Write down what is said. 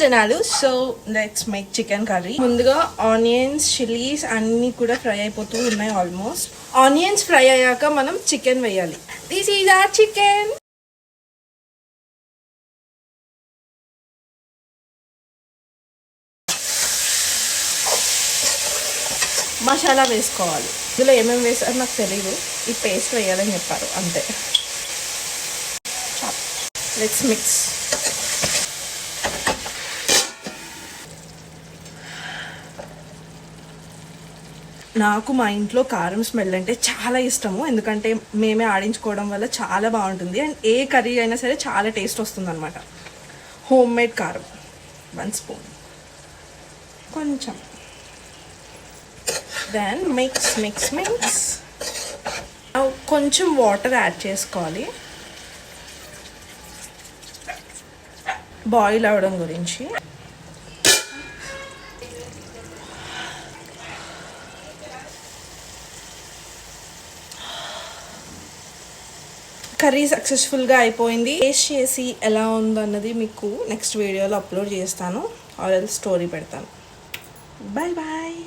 జనాలు. So let's make chicken curry. ముందుగా onions, chillies అన్నీ కూడా ఫ్రై అయిపోతూ ఉన్నాయి. ఆల్మోస్ట్ ఆనియన్స్ ఫ్రై అయ్యాక మనం చికెన్ వేయాలి. This is our chicken. Masala వేసుకోవాలి. ఇందులో ఏమేమి వేసారో నాకు తెలియదు. ఈ పేస్ట్ వేయాలని చెప్పారు అంతే. Let's mix. నాకు మా ఇంట్లో కారం స్మెల్ అంటే చాలా ఇష్టము. ఎందుకంటే మేమే ఆడించుకోవడం వల్ల చాలా బాగుంటుంది. అండ్ ఏ కర్రీ అయినా సరే చాలా టేస్ట్ వస్తుంది అనమాట. హోమ్ మేడ్ కారం 1 స్పూన్. కొంచెం. Then mix mix mix. కొంచెం వాటర్ యాడ్ చేసుకోవాలి బాయిల్ అవ్వడం గురించి. కర్రీ సక్సెస్ఫుల్గా అయిపోయింది. టేస్ట్ చేసి ఎలా ఉందన్నది మీకు నెక్స్ట్ వీడియోలో అప్లోడ్ చేస్తాను. ఆర్ ఎల్స్ స్టోరీ పెడతాను. Bye bye.